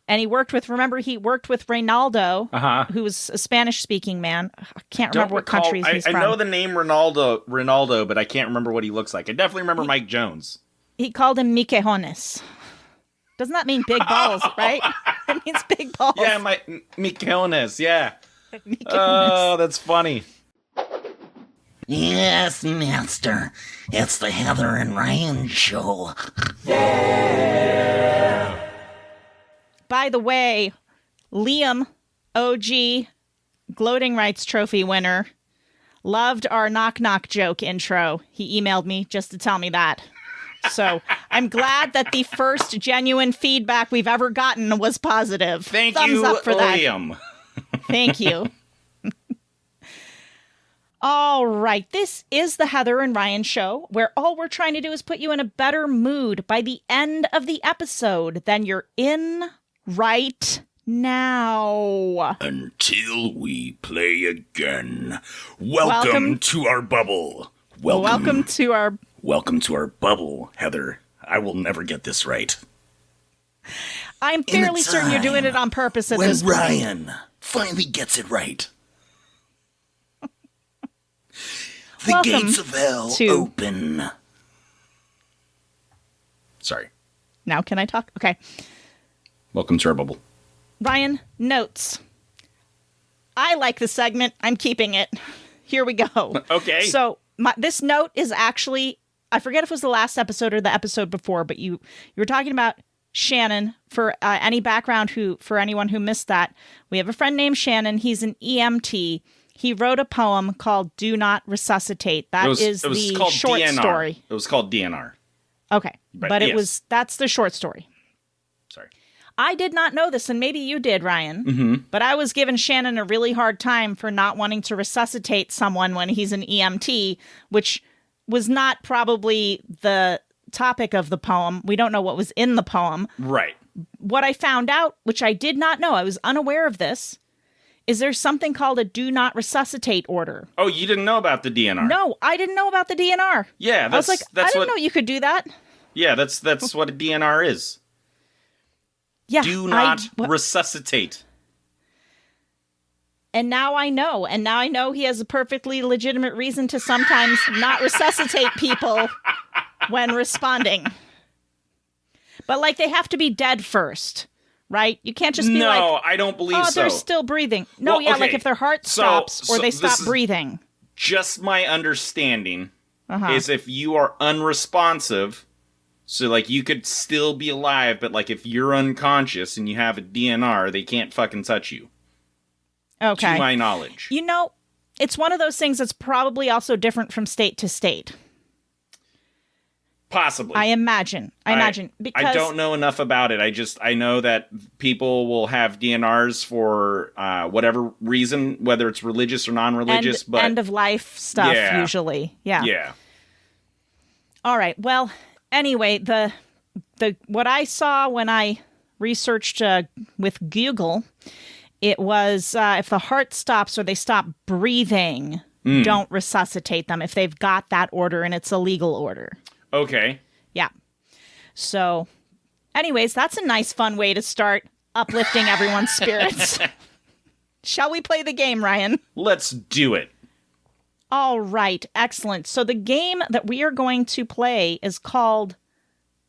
And he worked with Reynaldo, who was a Spanish-speaking man. I can't remember what countries he's from. I know the name Ronaldo, but I can't remember what he looks like. I definitely remember Mike Jones. He called him Miquejones. Doesn't that mean big balls, right? It means big balls. Yeah, Miquejones, yeah. Oh, that's funny. Yes, master. It's the Heather and Ryan show. By the way, Liam, OG, Gloating Rights Trophy winner, loved our knock knock joke intro. He emailed me just to tell me that. So I'm glad that the first genuine feedback we've ever gotten was positive. Thumbs you, up for Liam. That. Thank you. All right, this is the Heather and Ryan show, where all we're trying to do is put you in a better mood by the end of the episode than you're in right now. Until we play again. Welcome to our bubble. Welcome to our bubble, Heather. I will never get this right. I'm fairly certain you're doing it on purpose at this point. When Ryan finally gets it right. The gates of hell open. Sorry. Now can I talk? Okay. Welcome to our bubble. Ryan, notes. I like the segment. I'm keeping it. Here we go. Okay. So this note is actually, I forget if it was the last episode or the episode before, but you were talking about Shannon. For any background for anyone who missed that, we have a friend named Shannon. He's an EMT. He wrote a poem called Do Not Resuscitate. That is the short DNR. story. It was called DNR. Okay. But yes. That's the short story. Sorry. I did not know this, and maybe you did, Ryan. Mm-hmm. But I was giving Shannon a really hard time for not wanting to resuscitate someone when he's an EMT, which was not probably the topic of the poem. We don't know what was in the poem. Right. What I found out, which I did not know, I was unaware of this, is there something called a do not resuscitate order. Oh, you didn't know about the DNR? No, I didn't know about the DNR. Yeah, I was like, I didn't know you could do that. Yeah, that's what a DNR is. Yeah. Do not resuscitate. And now I know. And now I know he has a perfectly legitimate reason to sometimes not resuscitate people when responding. But, like, they have to be dead first. Right? You can't just be like, no, I don't believe so. Oh, they're still breathing. No, well, okay. Like if their heart stops or they stop breathing. Just my understanding is if you are unresponsive, so like you could still be alive, but like if you're unconscious and you have a DNR, they can't fucking touch you. Okay. To my knowledge. You know, it's one of those things that's probably also different from state to state. Possibly. I imagine. Because I don't know enough about it. I know that people will have DNRs for whatever reason, whether it's religious or non-religious. But end of life stuff, usually. Yeah. Yeah. All right. Well, anyway, the what I saw when I researched with Google, it was if the heart stops or they stop breathing, don't resuscitate them if they've got that order and it's a legal order. Okay. Yeah. So, anyways, that's a nice, fun way to start uplifting everyone's spirits. Shall we play the game, Ryan? Let's do it. All right. Excellent. So the game that we are going to play is called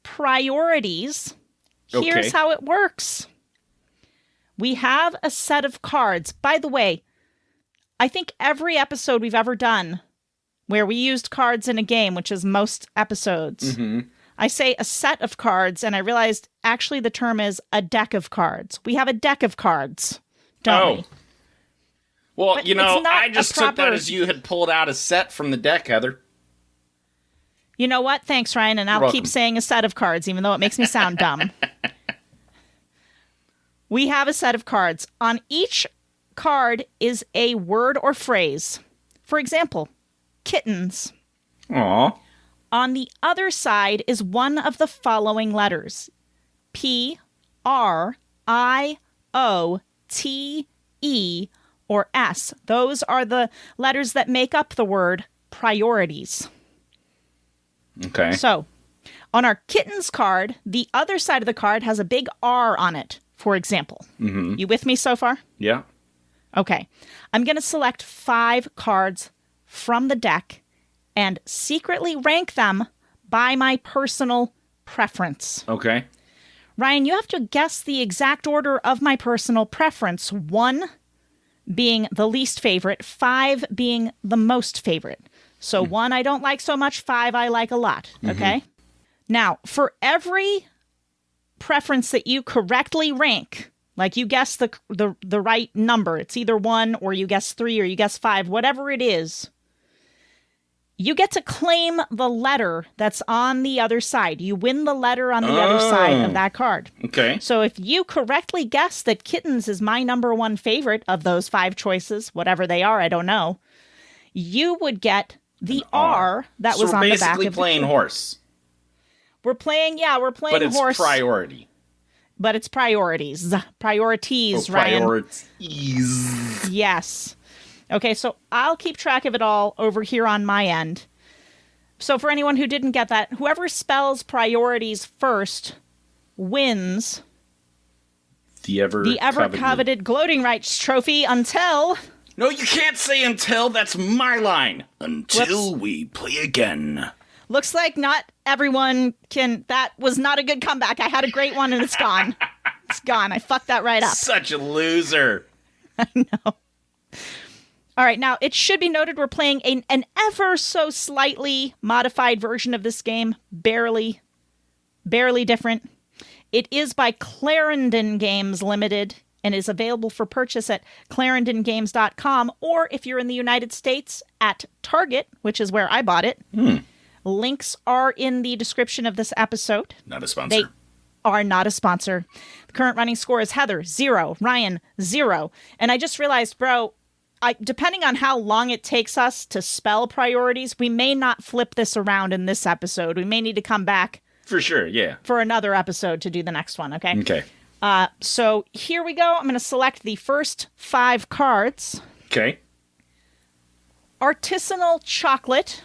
Priorities. Okay. Here's how it works. We have a set of cards. By the way, I think every episode we've ever done where we used cards in a game, which is most episodes, I say a set of cards, and I realized actually the term is a deck of cards. We have a deck of cards, don't we? Well, But I just took that as you had pulled out a set from the deck, Heather. You know what? Thanks, Ryan, and I'll keep saying a set of cards, even though it makes me sound dumb. We have a set of cards. On each card is a word or phrase. For example, kittens. Aw. On the other side is one of the following letters. P, R, I, O, T, E, or S. Those are the letters that make up the word priorities. Okay. So, on our kittens card, the other side of the card has a big R on it for example. Mm-hmm. You with me so far? Yeah. Okay. I'm going to select 5 cards from the deck and secretly rank them by my personal preference. Okay. Ryan, you have to guess the exact order of my personal preference. 1 being the least favorite, 5 being the most favorite. So 1 I don't like so much, 5 I like a lot. Okay? Now, for every preference that you correctly rank, like you guess the right number, it's either 1 or you guess 3 or you guess 5, whatever it is, you get to claim the letter that's on the other side. You win the letter on the other side of that card. Okay. So if you correctly guess that kittens is my number 1 favorite of those 5 choices, whatever they are, I don't know, you would get the R that was on the back of the basically playing horse. We're playing horse. But it's priority. But it's priorities. Priorities, Oh, Ryan. priorities. Yes. Okay, so I'll keep track of it all over here on my end. So for anyone who didn't get that, whoever spells priorities first wins The ever coveted gloating rights trophy until... No, you can't say until. That's my line. Until we play again. Looks like not everyone can... That was not a good comeback. I had a great one and it's gone. It's gone. I fucked that right up. Such a loser. I know. All right, now it should be noted we're playing an ever so slightly modified version of this game. Barely different. It is by Clarendon Games Limited and is available for purchase at clarendongames.com, or if you're in the United States, at Target, which is where I bought it. Links are in the description of this episode. Not a sponsor. They are not a sponsor. The current running score is Heather, 0, Ryan, 0. And I just realized, bro, depending on how long it takes us to spell priorities, we may not flip this around in this episode. We may need to come back. For sure, yeah. For another episode to do the next one, okay? Okay. So here we go. I'm going to select the first 5 cards. Okay. Artisanal chocolate.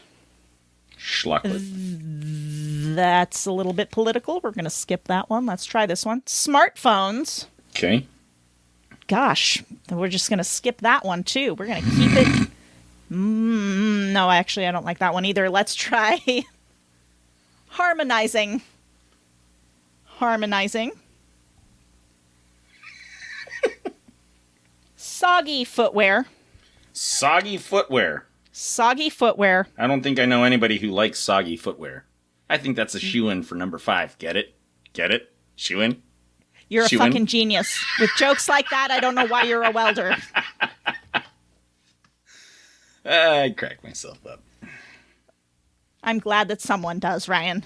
Schlocklet. That's a little bit political. We're going to skip that one. Let's try this one. Smartphones. Okay. Gosh, we're just going to skip that one, too. We're going to keep it... No, actually, I don't like that one either. Let's try harmonizing. Harmonizing. Soggy footwear. Soggy footwear. Soggy footwear. I don't think I know anybody who likes soggy footwear. I think that's a shoe-in for number 5. Get it? Get it? Shoe-in? You're Shoe-in? a fucking genius. With jokes like that, I don't know why you're a welder. I cracked myself up. I'm glad that someone does, Ryan.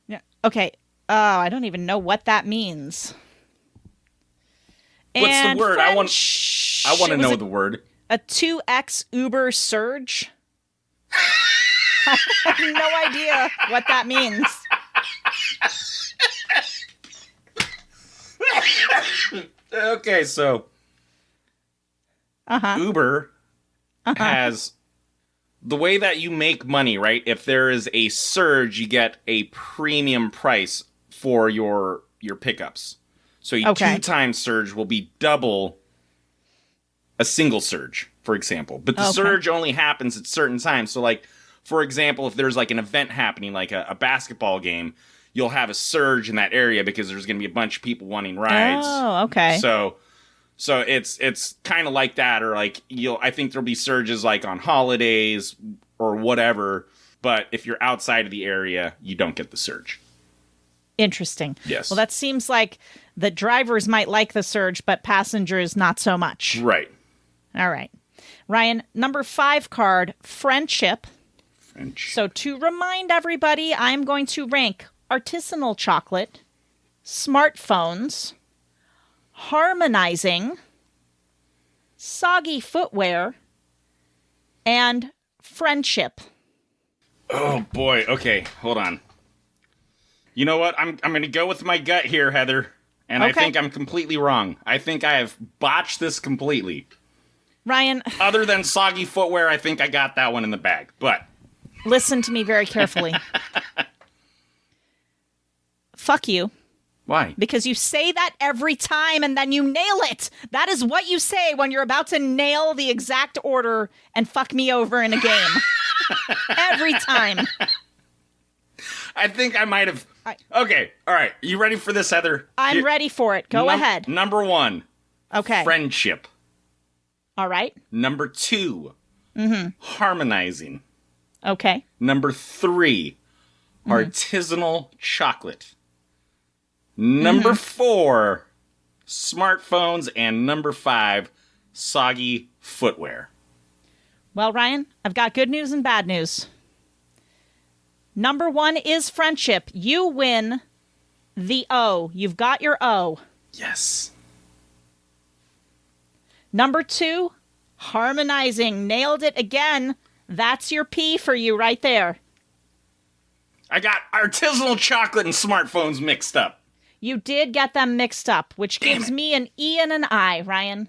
Yeah. Okay. Oh, I don't even know what that means. What's And the word? I want to know was the word. A 2x Uber surge? I have no idea what that means. Okay, so Uber has the way that you make money, right? If there is a surge, you get a premium price for your pickups. So a 2-time surge will be double a single surge, for example. But the surge only happens at certain times. So, like, for example, if there's like an event happening, like a basketball game, you'll have a surge in that area because there's going to be a bunch of people wanting rides. Oh, okay. So it's kind of like that, or like I think there'll be surges like on holidays or whatever. But if you're outside of the area, you don't get the surge. Interesting. Yes. Well, that seems like the drivers might like the surge, but passengers not so much. Right. All right. Ryan, number 5 card, friendship. So to remind everybody, I'm going to rank artisanal chocolate, smartphones, harmonizing, soggy footwear, and friendship. Oh boy. Okay, hold on. You know what? I'm going to go with my gut here, Heather. And I think I'm completely wrong. I think I have botched this completely. Ryan. Other than soggy footwear, I think I got that one in the bag. But listen to me very carefully. Fuck you. Why? Because you say that every time and then you nail it. That is what you say when you're about to nail the exact order and fuck me over in a game. Every time. I think I might have... Okay, all right. You ready for this, Heather? I'm ready for it. Go ahead. Number 1. Okay. Friendship. All right. Number 2. Harmonizing. Okay. Number 3. Artisanal chocolate. Number 4. Smartphones. And number 5. Soggy footwear. Well, Ryan, I've got good news and bad news. Number 1 is friendship. You win the O. You've got your O. Yes. Number 2, harmonizing. Nailed it again. That's your P for you right there. I got artisanal chocolate and smartphones mixed up. You did get them mixed up, which gives me an E and an I, Ryan.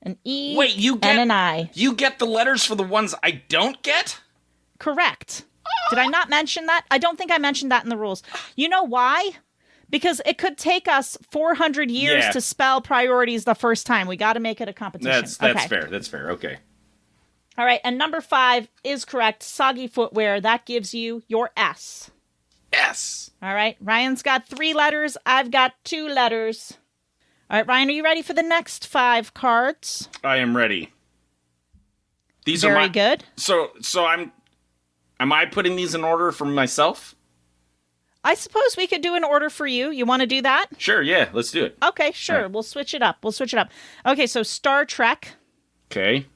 An E and an I. You get the letters for the ones I don't get? Correct. Did I not mention that? I don't think I mentioned that in the rules. You know why? Because it could take us 400 years to spell priorities the first time. We got to make it a competition. That's fair. That's fair. Okay. All right. And number 5 is correct. Soggy footwear. That gives you your S. S. All right. Ryan's got 3 letters. I've got 2 letters. All right, Ryan, are you ready for the next 5 cards? I am ready. These Very are good. So am I putting these in order for myself? I suppose we could do an order for you. You want to do that? Sure, yeah, let's do it. Okay, sure. Right. We'll switch it up. Okay, so Star Trek. Okay.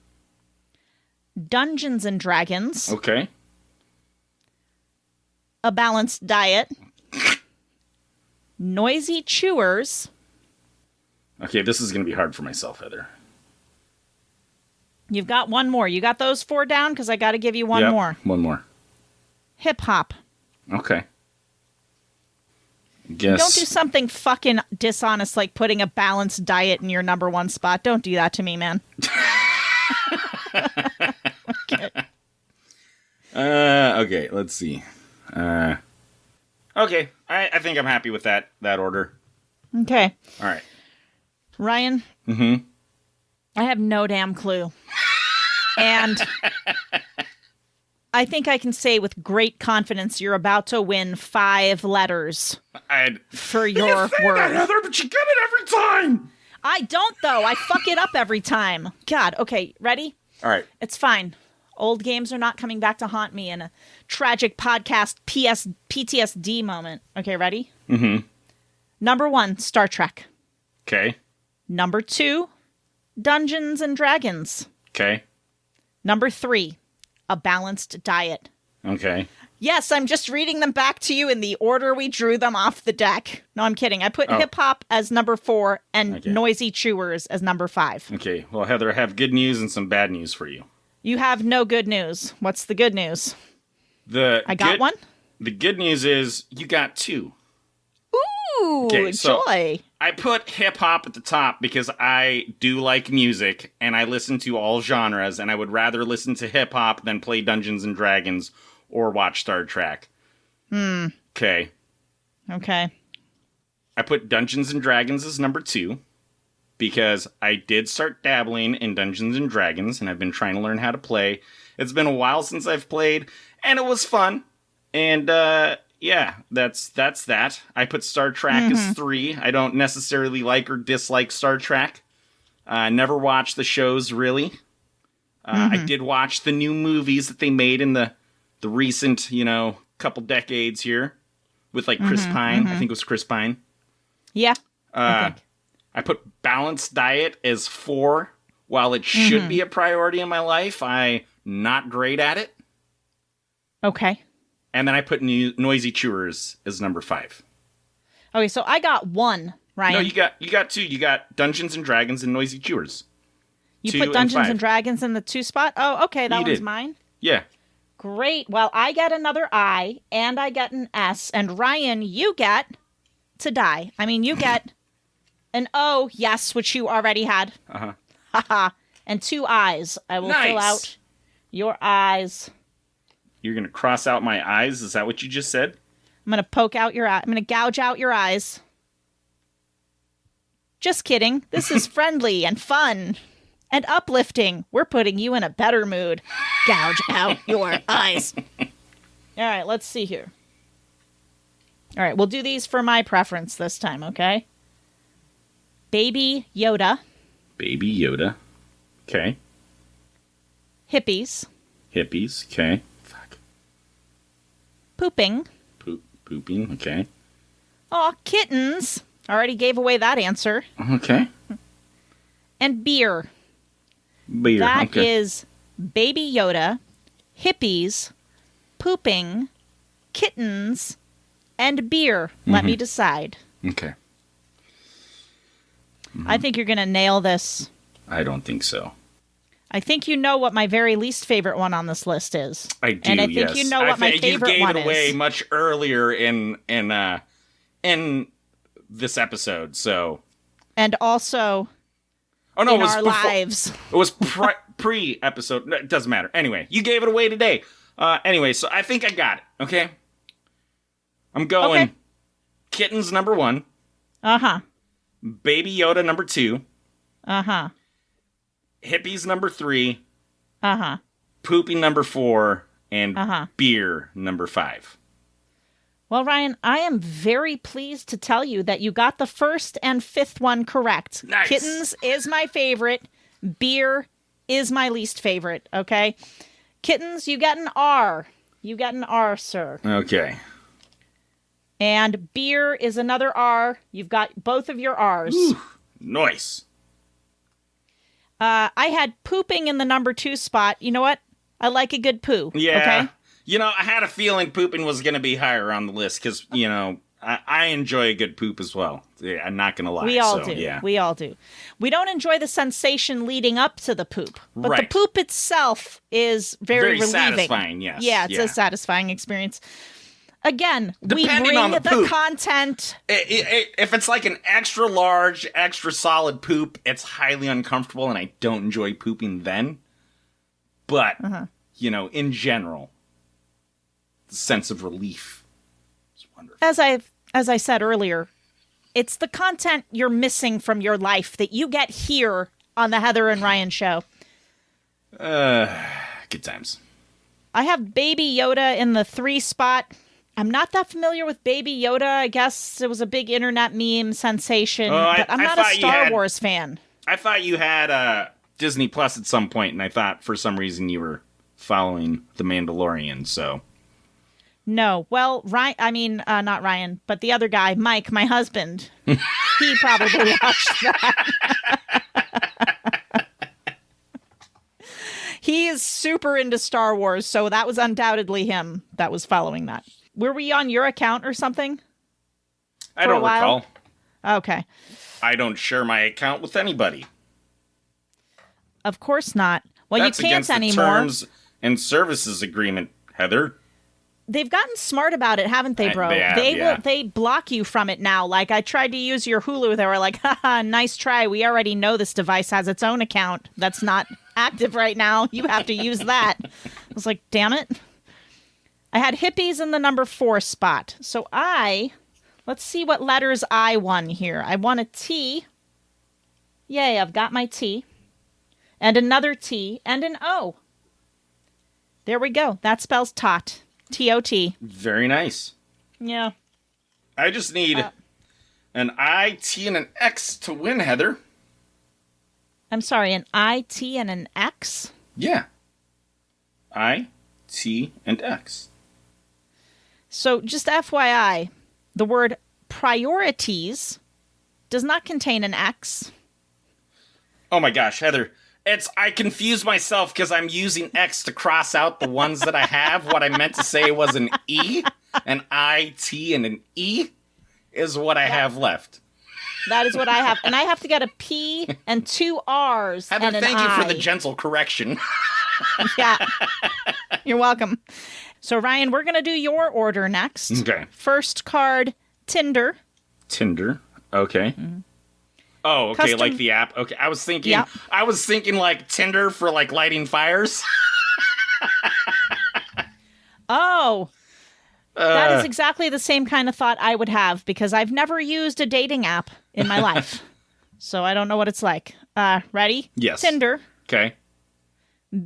Dungeons and Dragons. Okay. A Balanced Diet. Noisy Chewers. Okay, this is going to be hard for myself, Heather. You've got one more. You got those 4 down? Because I got to give you one more. One more. Hip hop. Okay. Guess. Don't do something fucking dishonest like putting a balanced diet in your number 1 spot. Don't do that to me, man. Okay. Okay, let's see. Okay, I think I'm happy with that order. Okay. All right. Ryan? Mm-hmm. I have no damn clue. And I think I can say with great confidence you're about to win 5 letters for your word. That, Heather, but you get it every time. I don't, though. I fuck it up every time. God. Okay, ready? All right. It's fine. Old games are not coming back to haunt me in a tragic podcast PTSD moment. Okay, ready? Mm-hmm. Number 1, Star Trek. Okay. Number 2, Dungeons and Dragons. Okay. Number 3, A Balanced Diet. Okay. Yes, I'm just reading them back to you in the order we drew them off the deck. No, I'm kidding. I put hip hop as number 4 and Noisy Chewers as number 5. Okay. Well, Heather, I have good news and some bad news for you. You have no good news. What's the good news? I got one? The good news is you got 2. Ooh, okay, so joy. I put hip-hop at the top because I do like music, and I listen to all genres, and I would rather listen to hip-hop than play Dungeons & Dragons or watch Star Trek. Okay. Okay. I put Dungeons & Dragons as number 2 because I did start dabbling in Dungeons & Dragons, and I've been trying to learn how to play. It's been a while since I've played, and it was fun. And, yeah, that's that. I put Star Trek as 3. I don't necessarily like or dislike Star Trek. Never watched the shows, really. I did watch the new movies that they made in the recent, couple decades here. With, like, Chris Pine. I think it was Chris Pine. Yeah, I put Balanced Diet as 4. While it should be a priority in my life, I'm not great at it. Okay. And then I put Noisy Chewers as number 5. Okay, so I got 1, Ryan. No, you got 2. You got Dungeons and Dragons and Noisy Chewers. You put Dungeons and Dragons in the 2 spot? Oh, okay, that one's mine. Yeah. Great. Well, I get another I, and I get an S, and Ryan, you get to die. I mean, you get an O, yes, which you already had. Uh-huh. Haha. And 2 I's. I will fill out your eyes. You're going to cross out my eyes? Is that what you just said? I'm going to poke out your eye. I'm going to gouge out your eyes. Just kidding. This is friendly and fun and uplifting. We're putting you in a better mood. Gouge out your eyes. All right, let's see here. All right, we'll do these for my preference this time, okay? Baby Yoda. Baby Yoda. Okay. Hippies. Hippies. Okay. Fuck. Pooping. Pooping. Okay. Aw, kittens. Already gave away that answer. Okay. And beer. Beer. That okay. is Baby Yoda, hippies, pooping, kittens, and beer. Let me decide. Okay. I think you're going to nail this. I don't think so. I think you know what my very least favorite one on this list is. I do, and I think yes. you know what my favorite one is. You gave it away much earlier in this episode, so. And also in our lives. It was pre-episode. It doesn't matter. Anyway, you gave it away today. Anyway, so I think I got it, okay? I'm going Kittens number 1. Uh-huh. Baby Yoda number 2. Uh-huh. Hippies number 3. Uh-huh. Pooping number 4. And beer number 5. Well, Ryan, I am very pleased to tell you that you got the first and 5th one correct. Nice. Kittens is my favorite. Beer is my least favorite, okay? Kittens, you got an R. You got an R, sir. Okay. And beer is another R. You've got both of your R's. Ooh, nice. I had pooping in the number 2 spot. You know what? I like a good poo. Yeah. Okay? You know, I had a feeling pooping was going to be higher on the list because, you know, I enjoy a good poop as well. Yeah, I'm not going to lie. We all do. do. Yeah. We all do. We don't enjoy the sensation leading up to the poop, but Right. the poop itself is very relieving. satisfying, yes. Yeah, it's a satisfying experience. Again, Depending we bring on the poop. content. If it's like an extra large, extra solid poop, it's highly uncomfortable and I don't enjoy pooping then. But, you know, in general, the sense of relief is wonderful. As I said earlier, it's the content you're missing from your life that you get here on the Heather and Ryan show. Good times. I have Baby Yoda in the 3 spot. I'm not that familiar with Baby Yoda. I guess it was a big internet meme sensation, but I'm not a Star Wars fan. I thought you had Disney Plus at some point, and I thought for some reason you were following The Mandalorian, so... No. Well, Ryan, not Ryan, but the other guy, Mike, my husband, he probably watched that. He is super into Star Wars, so that was undoubtedly him that was following that. Were we on your account or something? I don't recall. Okay. I don't share my account with anybody. Of course not. Well, That's you can't against anymore. The terms and services agreement, Heather. They've gotten smart about it, haven't they, bro? They block you from it now. Like, I tried to use your Hulu. They were like, haha, nice try. We already know this device has its own account that's not active right now. You have to use that. I was like, damn it. I had hippies in the number 4 spot. So let's see what letters I won here. I won a T. Yay, I've got my T. And another T and an O. There we go. That spells tot. T-O-T. Very nice. Yeah. I just need an I, T, and an X to win, Heather. I'm sorry, an I, T, and an X? Yeah. I, T, and X. So just FYI, the word priorities does not contain an X. Oh my gosh, Heather. I confused myself because I'm using X to cross out the ones that I have. What I meant to say was an E, an I, T, and an E is what I have left. That is what I have. And I have to get a P and 2 R's Heather, and an thank you I. for the gentle correction. Yeah. You're welcome. So, Ryan, we're going to do your order next. Okay. First card, Tinder. Tinder. Okay. Mm-hmm. Oh, okay, Custom... like the app. Okay, I was thinking like Tinder for like lighting fires. Oh. That is exactly the same kind of thought I would have because I've never used a dating app in my life. So I don't know what it's like. Ready? Yes. Tinder. Okay.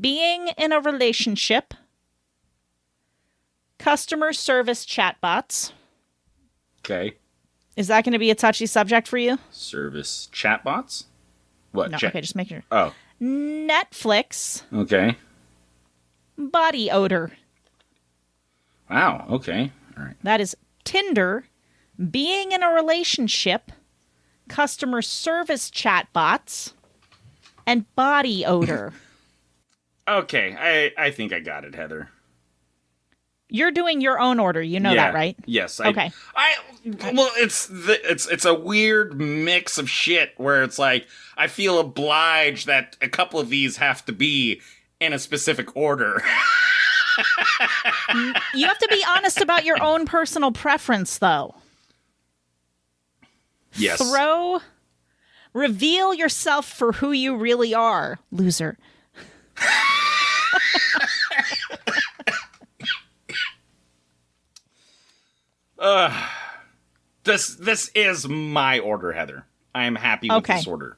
Being in a relationship. Customer service chatbots. Okay. Is that going to be a touchy subject for you? Service chatbots? What? No, okay, just make sure. Oh. Netflix. Okay. Body odor. Wow. Okay. All right. That is Tinder, being in a relationship, customer service chatbots, and body odor. Okay. I think I got it, Heather. You're doing your own order. You know that, right? Yes. Okay. Well, it's a weird mix of shit where it's like I feel obliged that a couple of these have to be in a specific order. You have to be honest about your own personal preference, though. Yes. Reveal yourself for who you really are, loser. This is my order, Heather. I am happy with this order.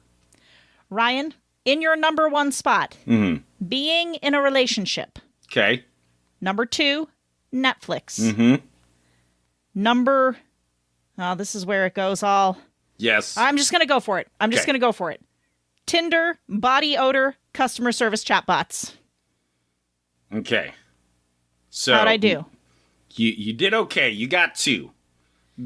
Ryan, in your number 1 spot, being in a relationship. Okay. Number 2, Netflix. This is where it goes all. Yes. I'm just going to go for it. Going to go for it. Tinder, body odor, customer service chatbots. Okay. So how'd I do? You did okay. You got 2.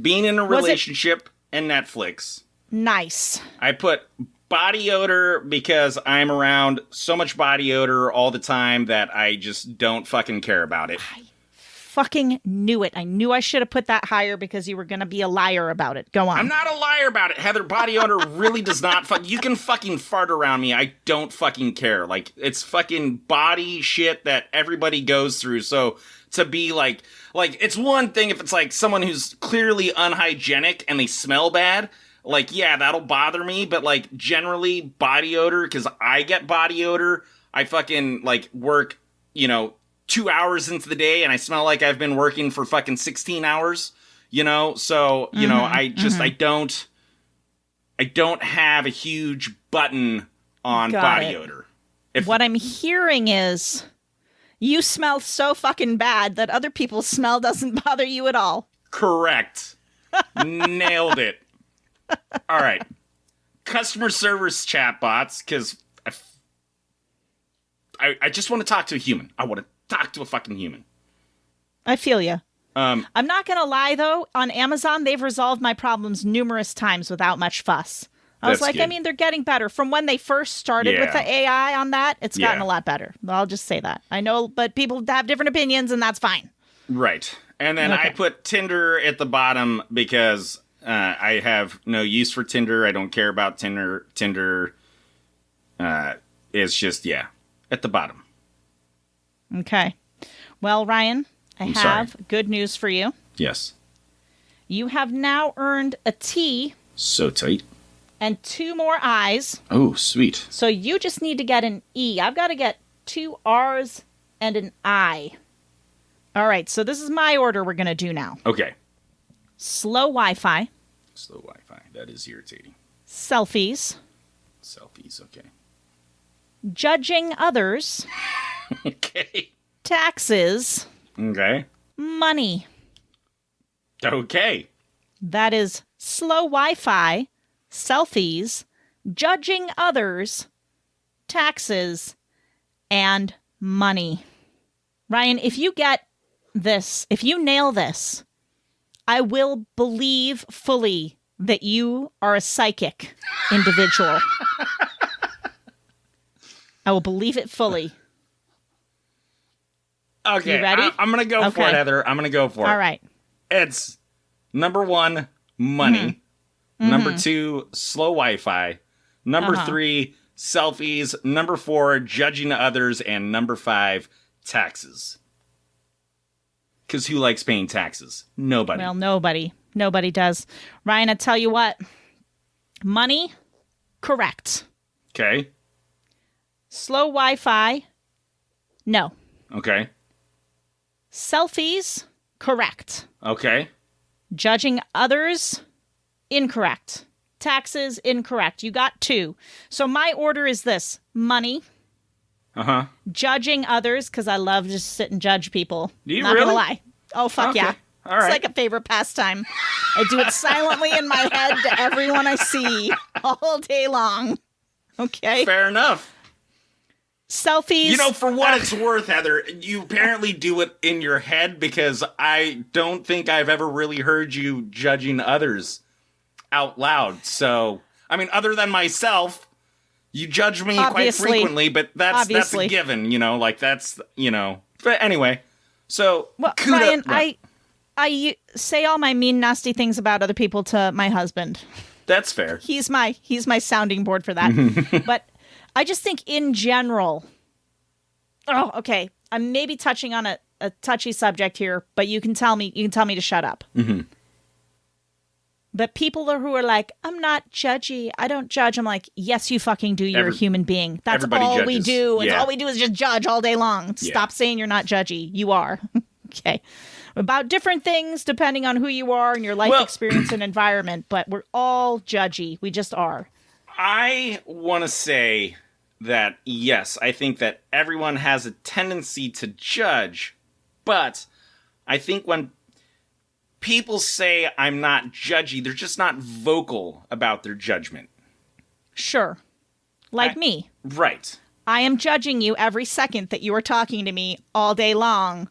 Being in a relationship and Netflix. Nice. I put body odor because I'm around so much body odor all the time that I just don't fucking care about it. I fucking knew it. I knew I should have put that higher because you were going to be a liar about it. Go on. I'm not a liar about it. Heather, body odor really does not you can fucking fart around me. I don't fucking care. Like, it's fucking body shit that everybody goes through. So to be like, it's one thing if it's like someone who's clearly unhygienic and they smell bad. Like, yeah, that'll bother me. But like, generally body odor, because I get body odor. I fucking like work, 2 hours into the day and I smell like I've been working for fucking 16 hours, So, I don't have a huge button on body odor. What I'm hearing is you smell so fucking bad that other people's smell doesn't bother you at all. Correct. Nailed it. All right. Customer service chatbots, because I just want to talk to a human. I want to talk to a fucking human. I feel you. I'm not going to lie, though. On Amazon, they've resolved my problems numerous times without much fuss. I was like, good. They're getting better. From when they first started with the AI on that, it's gotten a lot better. I'll just say that. I know, but people have different opinions, and that's fine. Right. And then I put Tinder at the bottom because I have no use for Tinder. I don't care about Tinder. Tinder is just, at the bottom. Okay. Well, Ryan, I have good news for you. Yes. You have now earned a T. So tight. And 2 more I's. Oh, sweet. So you just need to get an E. I've got to get 2 R's and an I. All right, so this is my order we're going to do now. Okay. Slow Wi-Fi. Slow Wi-Fi. That is irritating. Selfies. Selfies, okay. Judging others. Okay. Taxes. Okay. Money. Okay. That is slow Wi-Fi, selfies, judging others, taxes, and money. Ryan, if you get this, if you nail this, I will believe fully that you are a psychic individual. I will believe it fully. Okay, you ready? I'm going to go for it, Heather. I'm going to go for it. All right. It's number 1, money. Number 2, slow Wi-Fi. Number 3, selfies. Number 4, judging others. And number 5, taxes. Because who likes paying taxes? Nobody. Well, nobody. Nobody does. Ryan, I tell you what. Money, correct. Okay. Slow Wi-Fi, no. Okay. Selfies, correct. Okay. Judging others, incorrect. Taxes, incorrect. You got 2. So my order is this. Money. Uh-huh. Judging others, because I love just sit and judge people. Do you Not really? gonna lie. Oh, fuck Okay. yeah. All right. It's like a favorite pastime. I do it silently in my head to everyone I see all day long. Okay? Fair enough. Selfies. You know, for what it's worth, Heather, you apparently do it in your head because I don't think I've ever really heard you judging others out loud. So, I mean, other than myself, you judge me quite frequently, but that's a given, you know, like that's, you know. But anyway, so well, Ryan, I say all my mean, nasty things about other people to my husband. That's fair. He's my sounding board for that. But I just think in general, oh, okay, I'm maybe touching on a touchy subject here, but you can tell me to shut up. Mm-hmm. But people who are like, I'm not judgy, I don't judge. I'm like, yes, you fucking do. You're a human being. That's all judges. we do. Yeah. And all we do is just judge all day long. Stop saying you're not judgy. You are. Okay. About different things depending on who you are and your life experience and environment, but we're all judgy. We just are. I want to say that, yes, I think that everyone has a tendency to judge, but I think when people say I'm not judgy, they're just not vocal about their judgment. Sure. Like me. Right. I am judging you every second that you are talking to me all day long,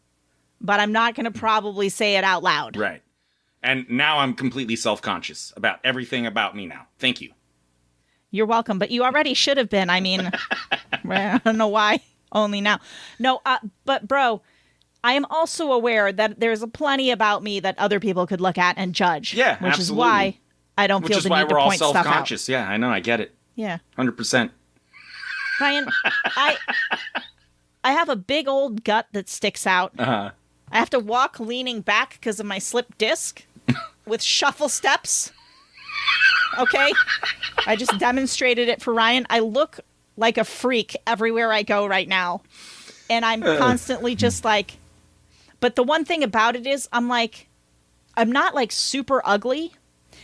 but I'm not going to probably say it out loud. Right. And now I'm completely self-conscious about everything about me now. Thank you. You're welcome, but you already should have been. I mean, I don't know why. Only now. No, but bro, I am also aware that there's plenty about me that other people could look at and judge. Yeah, which absolutely. is why I don't feel the need to point stuff out. Which is why we're all self-conscious. Yeah, I know. I get it. Yeah. 100%. Ryan, I have a big old gut that sticks out. Uh-huh. I have to walk leaning back because of my slipped disc with shuffle steps. Okay? I just demonstrated it for Ryan. I look like a freak everywhere I go right now. And I'm constantly just like... But the one thing about it is, I'm not like super ugly,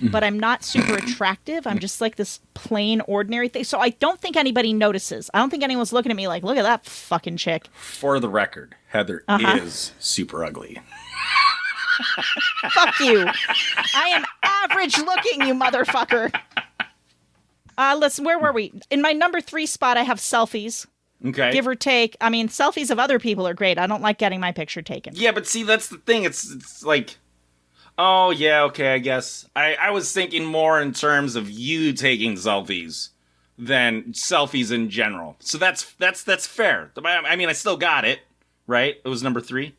but I'm not super attractive. I'm just like this plain, ordinary thing. So I don't think anybody notices. I don't think anyone's looking at me like, look at that fucking chick. For the record, Heather is super ugly. Fuck you. I am average looking, you motherfucker. Listen, where were we? In my number 3 spot, I have selfies. Okay. Give or take. I mean, selfies of other people are great. I don't like getting my picture taken. Yeah, but see, that's the thing. It's like, oh, yeah, okay, I guess. I was thinking more in terms of you taking selfies than selfies in general. So that's fair. I mean, I still got it, right? It was number 3?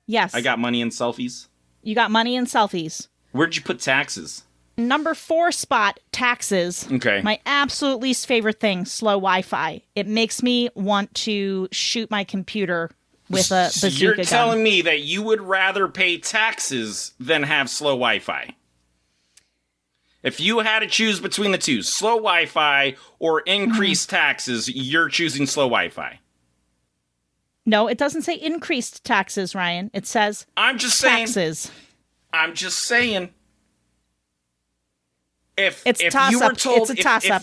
Yes. I got money and selfies. You got money and selfies. Where'd you put taxes? Number 4 spot, taxes. Okay. My absolute least favorite thing, slow Wi-Fi. It makes me want to shoot my computer with a bazooka gun. You're telling me that you would rather pay taxes than have slow Wi-Fi? If you had to choose between the two, slow Wi-Fi or increased taxes, you're choosing slow Wi-Fi. No, it doesn't say increased taxes, Ryan. It says I'm just saying. Taxes. I'm just saying. If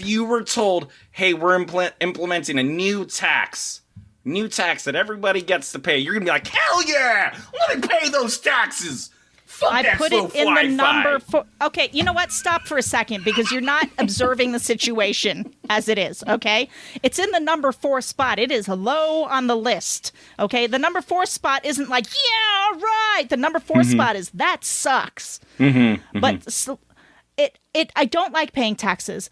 you were told, hey, we're implementing a new tax that everybody gets to pay, you're gonna be like, hell yeah, let me pay those taxes. Fuck I that put slow it in Wi-Fi. the number 4. Okay, you know what? Stop for a second because you're not observing the situation as it is. Okay, it's in the number 4 spot. It is low on the list. Okay, the number 4 spot isn't like yeah, right. The number 4 spot is that sucks. But I don't like paying taxes,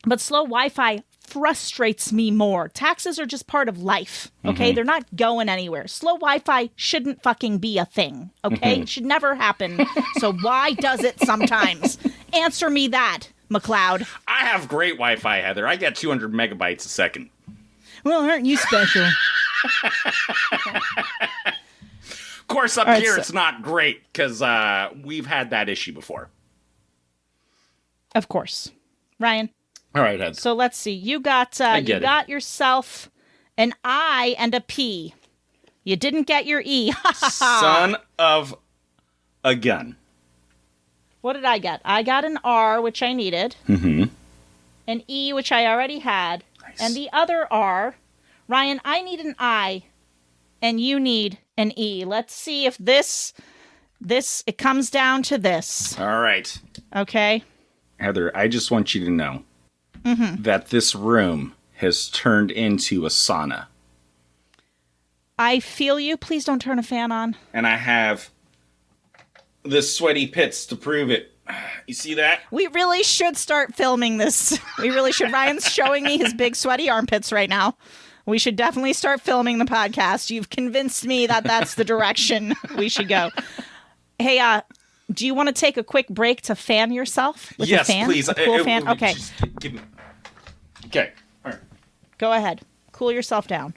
but slow Wi-Fi frustrates me more. Taxes are just part of life, okay? They're not going anywhere. Slow Wi-Fi shouldn't fucking be a thing, okay? It should never happen. So why does it sometimes? Answer me that, McLeod. I have great Wi-Fi, Heather. I get 200 megabytes a second. Well, aren't you special? Of course, up here it's not great because we've had that issue before. Of course. Ryan. All right, Heather. So let's see. You got yourself an I and a P. You didn't get your E. Son of a gun. What did I get? I got an R, which I needed. Mm-hmm. An E, which I already had. Nice. And the other R, Ryan, I need an I, and you need an E. Let's see if it comes down to this. All right. Okay? Heather, I just want you to know that this room has turned into a sauna. I feel you. Please don't turn a fan on. And I have the sweaty pits to prove it. You see that? We really should start filming this. We really should. Ryan's showing me his big sweaty armpits right now. We should definitely start filming the podcast. You've convinced me that that's the direction we should go. Hey, do you want to take a quick break to fan yourself with a fan? Yes, please. A cool fan? Okay. Give me... Okay. All right. Go ahead. Cool yourself down.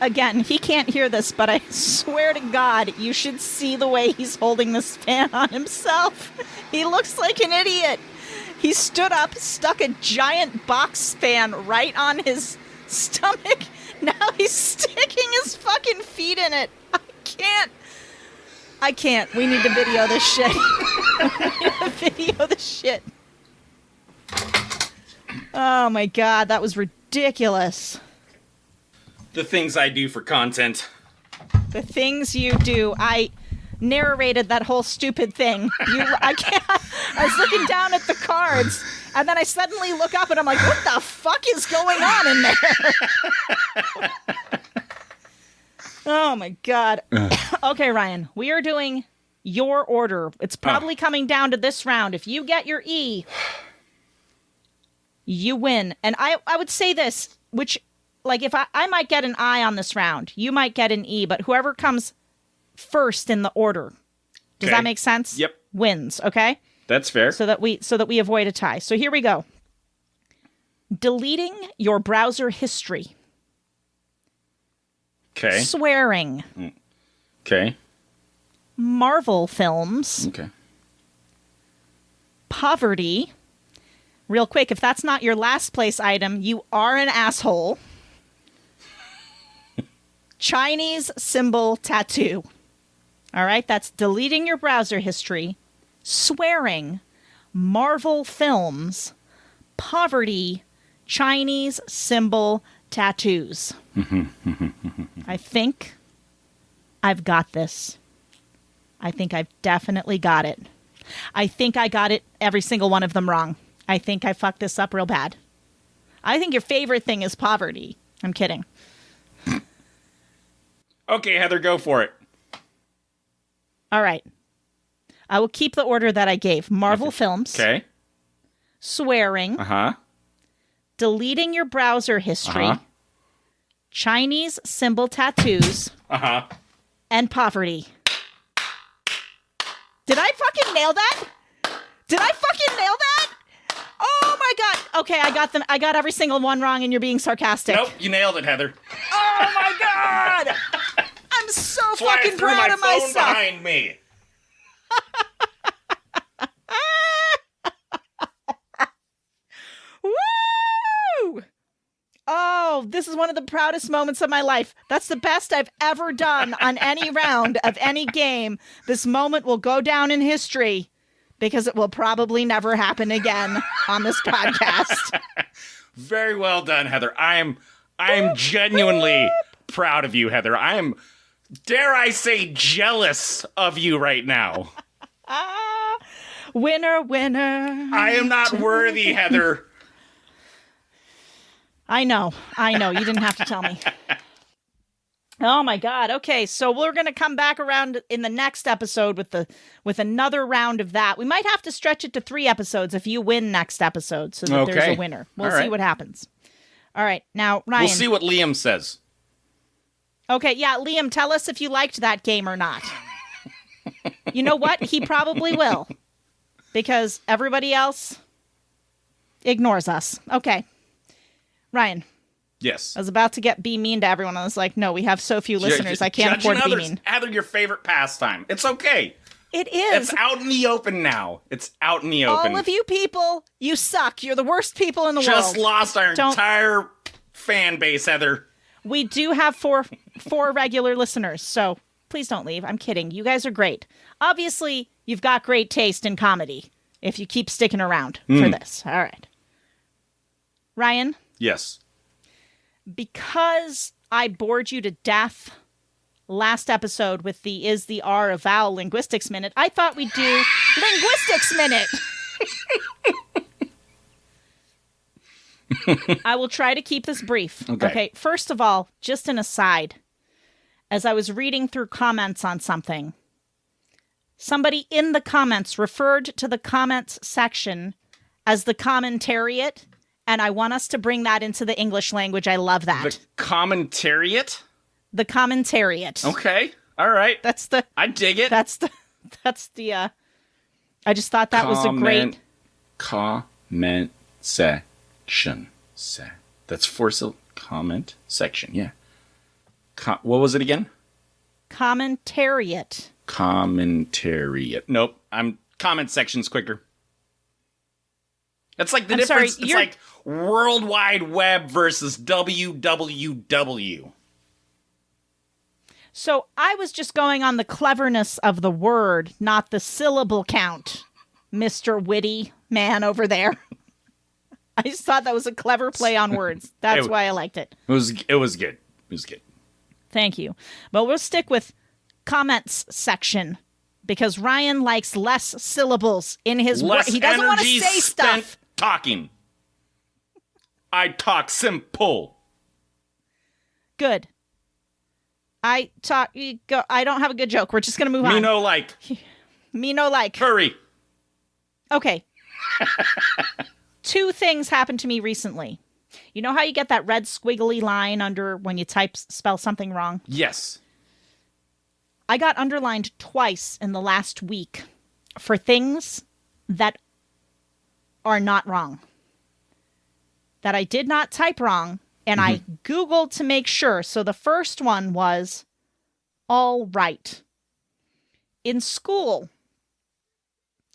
Again, he can't hear this, but I swear to God, you should see the way he's holding this fan on himself. He looks like an idiot. He stood up, stuck a giant box fan right on his stomach. Now he's sticking his fucking feet in it. I can't. We need to video this shit. We need to video this shit. Oh my God, that was ridiculous. The things I do for content. The things you do. I narrated that whole stupid thing. I can't. I was looking down at the cards, and then I suddenly look up, and I'm like, "What the fuck is going on in there?" Oh my God. Okay, Ryan, we are doing your order. It's probably coming down to this round. If you get your E, you win. And I would say this, which. Like, if I might get an I on this round, you might get an E, but whoever comes first in the order, does that make sense? Yep. Wins, okay? That's fair. So that we avoid a tie. So here we go. Deleting your browser history. Okay. Swearing. Okay. Marvel films. Okay. Poverty. Real quick, if that's not your last place item, you are an asshole. Chinese symbol tattoo. All right, that's deleting your browser history, swearing, Marvel films, poverty, Chinese symbol tattoos. I think I've got this. I think I've definitely got it. I think I got it every single one of them wrong. I think I fucked this up real bad. I think your favorite thing is poverty. I'm kidding. Okay, Heather, go for it. All right. I will keep the order that I gave. Marvel films. Okay. Swearing. Uh-huh. Deleting your browser history. Uh-huh. Chinese symbol tattoos. Uh-huh. And poverty. Did I fucking nail that? Did I fucking nail that? Oh my God. Okay, I got them. I got every single one wrong and you're being sarcastic. Nope, you nailed it, Heather. Oh my God. I'm so That's why fucking I threw proud my of phone myself. behind me. Woo! Oh, this is one of the proudest moments of my life. That's the best I've ever done on any round of any game. This moment will go down in history because it will probably never happen again on this podcast. Very well done, Heather. I am genuinely proud of you, Heather. I am, dare I say, jealous of you right now. Winner, winner. I am not worthy, Heather. I know. You didn't have to tell me. Oh my God. Okay, so we're going to come back around in the next episode with another round of that. We might have to stretch it to 3 episodes if you win next episode so that there's a winner. We'll see what happens. All right. Now, Ryan. We'll see what Liam says. Okay, yeah, Liam, tell us if you liked that game or not. You know what? He probably will. Because everybody else ignores us. Okay. Ryan. Yes. I was about to be mean to everyone. I was like, no, we have so few listeners. I can't afford to be mean. Heather, your favorite pastime. It's okay. It is. It's out in the open now. It's out in the open. All of you people, you suck. You're the worst people in the world. Just lost our entire fan base, Heather. We do have four regular listeners, so Please don't leave. I'm kidding. You guys are great. Obviously, you've got great taste in comedy if you keep sticking around for this. All right. Ryan? Yes. Because I bored you to death last episode with the Is the R a Vowel Linguistics Minute, I thought we'd do Linguistics Minute. I will try to keep this brief. Okay. First of all, just an aside. As I was reading through comments on something, somebody in the comments referred to the comments section as the commentariat, and I want us to bring that into the English language. I love that. The commentariat? The commentariat. Okay. All right. I dig it. That's the I just thought that was a great comment section. That's comment section. Yeah. What was it again? Commentariat. Commentariat. Nope. Comment section's quicker. That's like the difference. It's like World Wide Web versus www. So I was just going on the cleverness of the word, not the syllable count, Mr. Witty man over there. I just thought that was a clever play on words. That's why I liked it. It was good. It was good. Thank you. But we'll stick with comments section because Ryan likes less syllables in his word. He doesn't want to say stuff. Talking. I talk simple. Good. I don't have a good joke. We're just going to move on. Me no like. Me no like. Hurry. Okay. 2 things happened to me recently. You know how you get that red squiggly line under when you spell something wrong? Yes. I got underlined twice in the last week for things that are not wrong. That I did not type wrong, and I Googled to make sure. So the first one was all right. In school,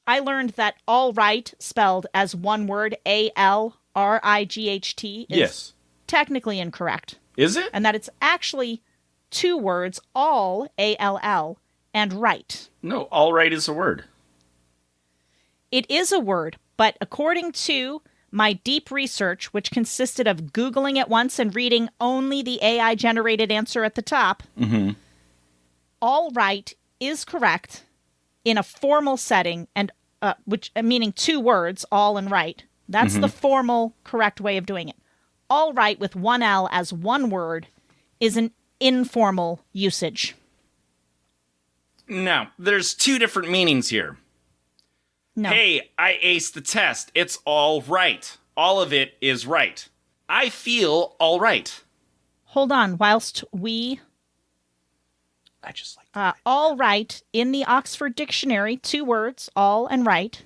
I learned that all right, spelled as one word, ALRIGHT, is technically incorrect. Is it? And that it's actually 2 words, all, ALL, and right. No, all right is a word. It is a word, but according to my deep research, which consisted of Googling it once and reading only the AI-generated answer at the top, all right is correct in a formal setting, and which meaning 2 words, all and right. That's the formal, correct way of doing it. All right with 1 L as 1 word is an informal usage. Now, there's 2 different meanings here. No. Hey, I aced the test. It's all right. All of it is right. I feel all right. Hold on. Whilst we... I just like all right, in the Oxford Dictionary, 2 words, all and right.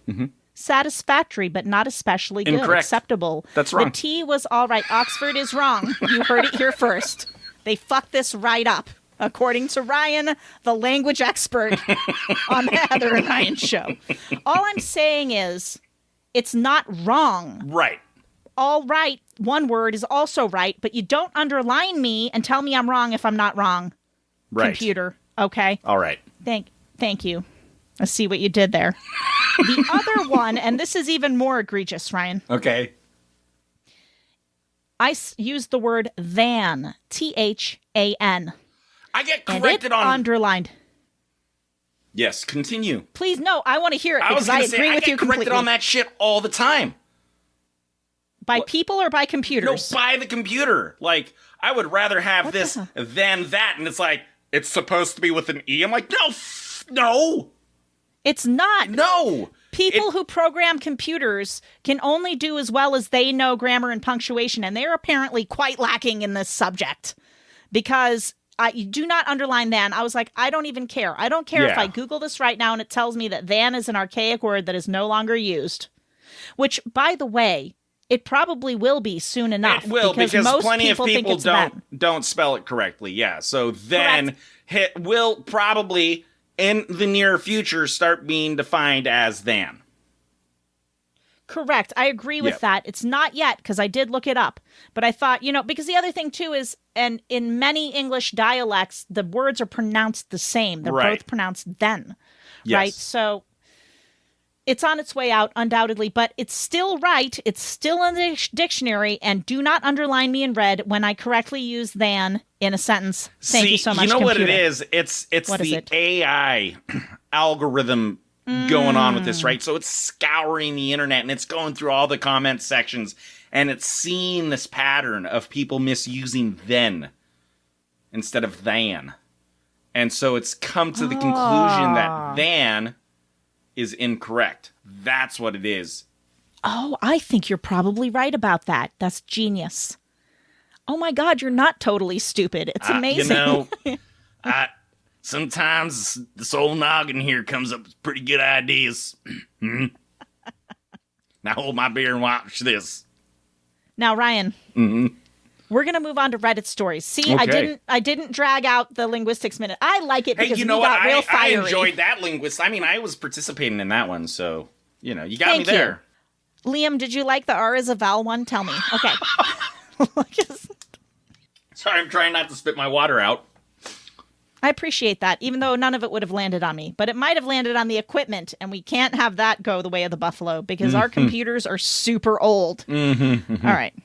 Satisfactory, but not especially good. Incorrect. Acceptable. That's wrong. The T was all right. Oxford is wrong. You heard it here first. They fucked this right up, according to Ryan, the language expert on the Heather and Ryan show. All I'm saying is, it's not wrong. Right. All right, 1 word is also right, but you don't underline me and tell me I'm wrong if I'm not wrong. Right. Computer. Okay. All right. Thank you. I see what you did there. The other one, and this is even more egregious, Ryan. Okay. I used the word than, THAN. I get And corrected it on... underlined. Yes, continue. Please, no, I want to hear it because I agree with you completely. I get corrected on that shit all the time. By people or by computers? No, by the computer. Like, I would rather have this than that, and it's like, it's supposed to be with an E. I'm like, no. It's not. No. People who program computers can only do as well as they know grammar and punctuation, and they're apparently quite lacking in this subject. Because you do not underline than. I was like, I don't even care. I don't care if I Google this right now and it tells me that than is an archaic word that is no longer used. Which, by the way, it probably will be soon enough. It will, because most plenty of people think don't spell it correctly. Yeah, so then will probably, in the near future, start being defined as than. Correct. I agree with that. It's not yet, because I did look it up. But I thought, because the other thing, too, is, and in many English dialects, the words are pronounced the same. They're both pronounced then. Yes. Right? So it's on its way out, undoubtedly. But it's still right. It's still in the dictionary. And do not underline me in red when I correctly use than in a sentence. Thank you so much, You know computer. what it is? It's the it? AI algorithm going on with this, right? So it's scouring the internet and it's going through all the comment sections and it's seeing this pattern of people misusing then instead of than. And so it's come to the conclusion that than is incorrect. That's what it is. Oh, I think you're probably right about that. That's genius. Oh my God, you're not totally stupid. It's amazing. Sometimes this old noggin here comes up with pretty good ideas. Now hold my beer and watch this. Now, Ryan, we're going to move on to Reddit stories. See, Okay. I didn't drag out the linguistics minute. I like it because you know we got what? real I fiery. enjoyed that linguist. I mean, I was participating in that one, so, you got Thank me there. you. Liam, did you like the R is a vowel one? Tell me. Okay. Sorry, I'm trying not to spit my water out. I appreciate that, even though none of it would have landed on me. But it might have landed on the equipment, and we can't have that go the way of the buffalo because our computers are super old. All right.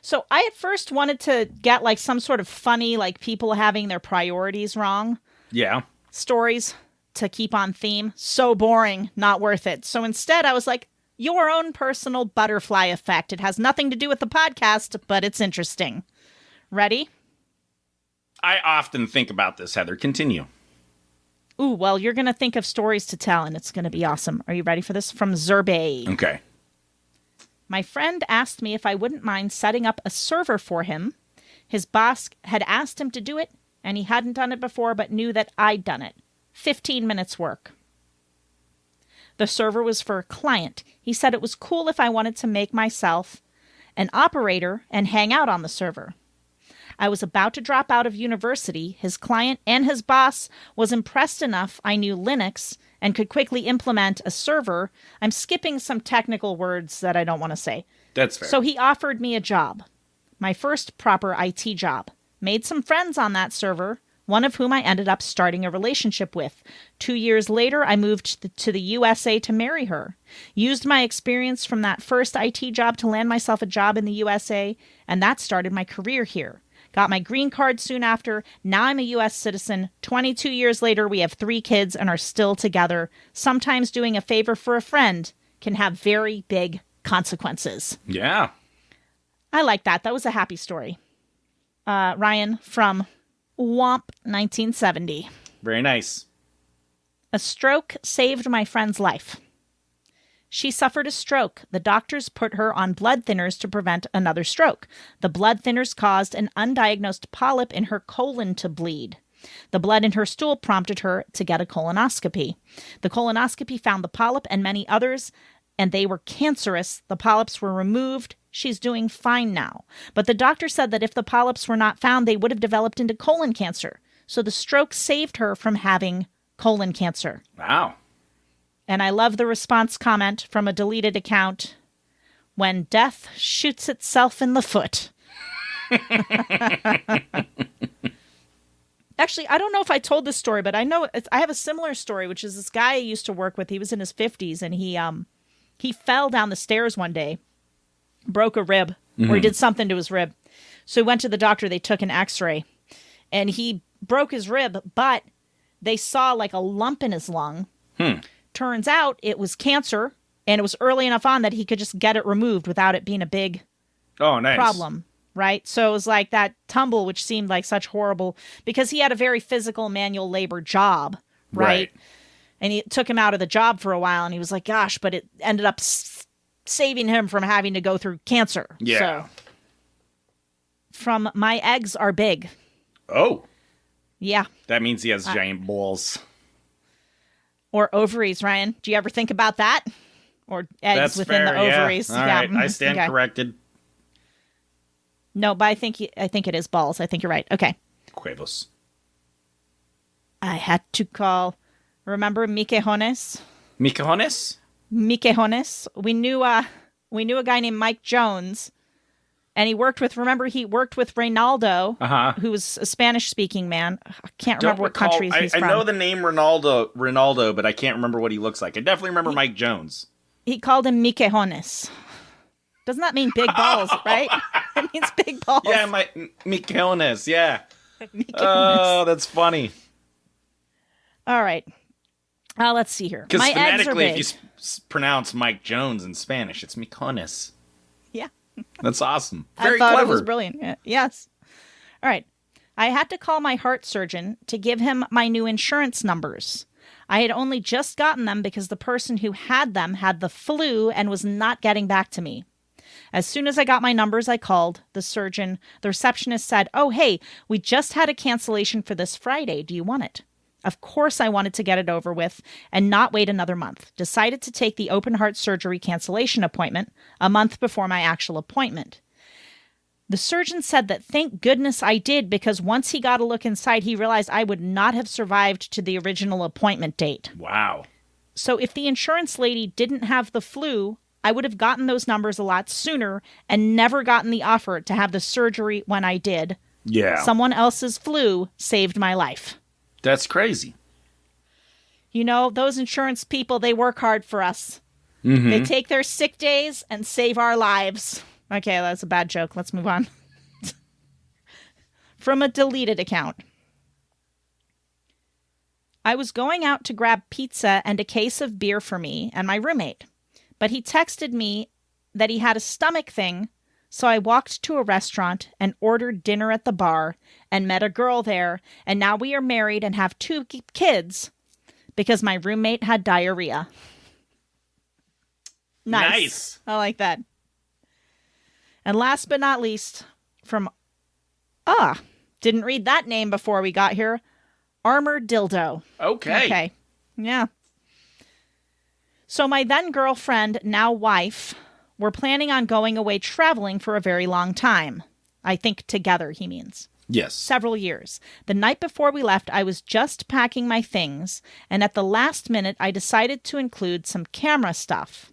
So I at first wanted to get like some sort of funny, like people having their priorities wrong Yeah. stories to keep on theme. So boring, not worth it. So instead I was like, your own personal butterfly effect. It has nothing to do with the podcast, but it's interesting. Ready? I often think about this, Heather. Continue. Ooh, well, you're going to think of stories to tell, and it's going to be awesome. Are you ready for this? From Zerbe. Okay. My friend asked me if I wouldn't mind setting up a server for him. His boss had asked him to do it, and he hadn't done it before, but knew that I'd done it. 15 minutes work. The server was for a client. He said it was cool if I wanted to make myself an operator and hang out on the server. I was about to drop out of university. His client and his boss was impressed enough I knew Linux and could quickly implement a server. I'm skipping some technical words that I don't want to say. That's fair. So he offered me a job. My first proper IT job. Made some friends on that server, one of whom I ended up starting a relationship with. 2 years later, I moved to the USA to marry her. Used my experience from that first IT job to land myself a job in the USA, and that started my career here. Got my green card soon after. Now I'm a U.S. citizen. 22 years later, we have 3 kids and are still together. Sometimes doing a favor for a friend can have very big consequences. Yeah. I like that. That was a happy story. Ryan from Womp 1970. Very nice. A stroke saved my friend's life. She suffered a stroke. The doctors put her on blood thinners to prevent another stroke. The blood thinners caused an undiagnosed polyp in her colon to bleed. The blood in her stool prompted her to get a colonoscopy. The colonoscopy found the polyp and many others, and they were cancerous. The polyps were removed. She's doing fine now. But the doctor said that if the polyps were not found, they would have developed into colon cancer. So the stroke saved her from having colon cancer. Wow. And I love the response comment from a deleted account. When death shoots itself in the foot. Actually, I don't know if I told this story, but I know I have a similar story, which is this guy I used to work with. He was in his 50s, and he fell down the stairs one day, broke a rib, or he did something to his rib. So he went to the doctor. They took an x-ray, and he broke his rib, but they saw like a lump in his lung. Turns out it was cancer, and it was early enough on that he could just get it removed without it being a big problem, right? So it was like that tumble, which seemed like such horrible, because he had a very physical manual labor job, right? And it took him out of the job for a while, and he was like, gosh, but it ended up saving him from having to go through cancer. Yeah. So, from My Eggs Are Big. Oh. Yeah. That means he has giant balls. Or ovaries, Ryan. Do you ever think about that? Or eggs That's within fair, the ovaries? Yeah. All right. I stand corrected. No, but I think it is balls. I think you're right. Okay. Huevos. I had to call. Remember Miquejones? Miquejones? Miquejones. We knew a guy named Mike Jones, and he worked with Reynaldo, who was a Spanish-speaking man. I can't remember what country he's from. I know the name Ronaldo, but I can't remember what he looks like. I definitely remember Mike Jones. He called him Miquejones. Doesn't that mean big balls, right? It means big balls. Yeah, Miquejones, yeah. Miquejones. Oh, that's funny. All right. Let's see here. Because eggs are phonetically, big. if you pronounce Mike Jones in Spanish, it's Miquejones. Yeah. That's awesome. Very I thought clever. it was brilliant. Yeah. Yes. All right. I had to call my heart surgeon to give him my new insurance numbers. I had only just gotten them because the person who had them had the flu and was not getting back to me. As soon as I got my numbers, I called the surgeon. The receptionist said, "Oh, hey, we just had a cancellation for this Friday. Do you want it?" Of course, I wanted to get it over with and not wait another month. Decided to take the open heart surgery cancellation appointment a month before my actual appointment. The surgeon said that thank goodness I did, because once he got a look inside, he realized I would not have survived to the original appointment date. Wow. So if the insurance lady didn't have the flu, I would have gotten those numbers a lot sooner and never gotten the offer to have the surgery when I did. Yeah. Someone else's flu saved my life. That's crazy. You know, those insurance people, they work hard for us. Mm-hmm. They take their sick days and save our lives. Okay, that's a bad joke. Let's move on. From a deleted account. I was going out to grab pizza and a case of beer for me and my roommate, but he texted me that he had a stomach thing, so I walked to a restaurant and ordered dinner at the bar and met a girl there, and now we are married and have 2 kids because my roommate had diarrhea. Nice. I like that. And last but not least, from didn't read that name before we got here. Armored Dildo. Okay. Yeah. So my then girlfriend, now wife, were planning on going away traveling for a very long time. I think together, he means. Yes. Several years. The night before we left, I was just packing my things, and at the last minute, I decided to include some camera stuff.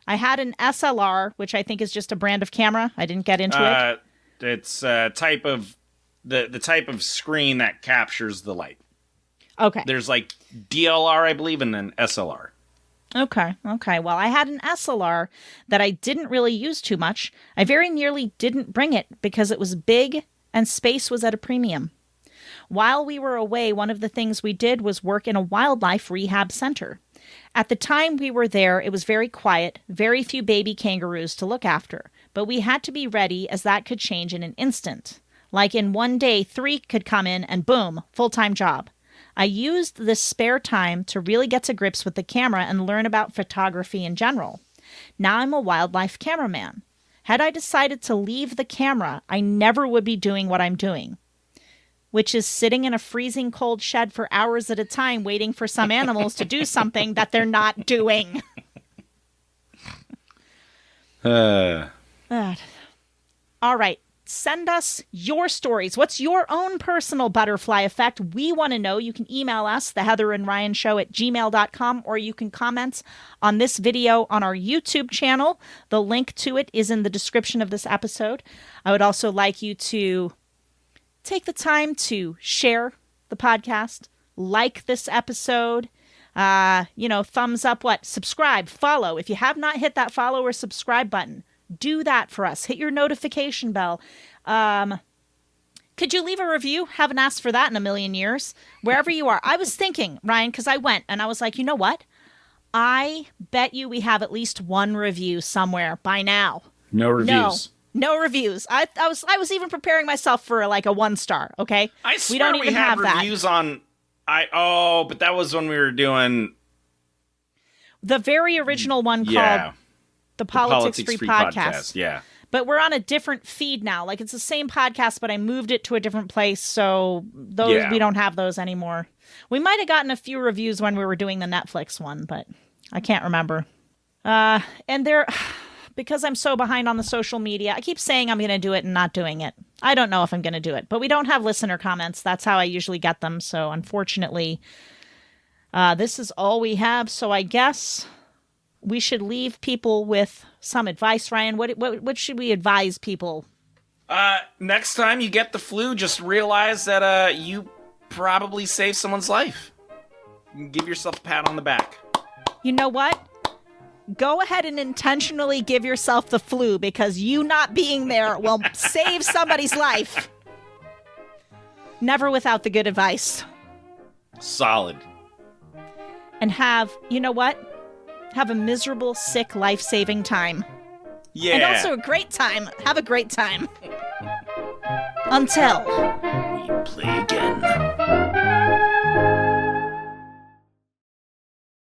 I had an SLR, which I think is just a brand of camera. I didn't get into it. It's a type of the type of screen that captures the light. Okay. There's like DLR, I believe, and then SLR. Okay. Well, I had an SLR that I didn't really use too much. I very nearly didn't bring it because it was big and space was at a premium. While we were away, one of the things we did was work in a wildlife rehab center. At the time we were there, it was very quiet, very few baby kangaroos to look after, but we had to be ready as that could change in an instant. Like in one day, 3 could come in and boom, full-time job. I used this spare time to really get to grips with the camera and learn about photography in general. Now I'm a wildlife cameraman. Had I decided to leave the camera, I never would be doing what I'm doing, which is sitting in a freezing cold shed for hours at a time waiting for some animals to do something that they're not doing. All right. Send us your stories. What's your own personal butterfly effect? We want to know. You can email us, theheatherandryanshow@gmail.com, or you can comment on this video on our YouTube channel. The link to it is in the description of this episode. I would also like you to take the time to share the podcast, like this episode, thumbs up, subscribe, follow. If you have not hit that follow or subscribe button, do that for us. Hit your notification bell. Could you leave a review? Haven't asked for that in a million years. Wherever you are. I was thinking, Ryan, because I went and I was like, you know what? I bet you we have at least 1 review somewhere by now. No reviews. No reviews. I was even preparing myself for like a 1 star. Okay, I swear we don't even have reviews that. on. But that was when we were doing the very original one called the Politics Free Podcast. Yeah, but we're on a different feed now. Like it's the same podcast, but I moved it to a different place, so those we don't have those anymore. We might have gotten a few reviews when we were doing the Netflix one, but I can't remember. And there. Because I'm so behind on the social media, I keep saying I'm going to do it and not doing it. I don't know if I'm going to do it, but we don't have listener comments. That's how I usually get them. So unfortunately, this is all we have. So I guess we should leave people with some advice, Ryan. What should we advise people? Next time you get the flu, just realize that you probably saved someone's life. Give yourself a pat on the back. You know what? Go ahead and intentionally give yourself the flu, because you not being there will save somebody's life. Never without the good advice. Solid. And you know what? Have a miserable, sick, life-saving time. Yeah. And also a great time. Have a great time. Until we play again.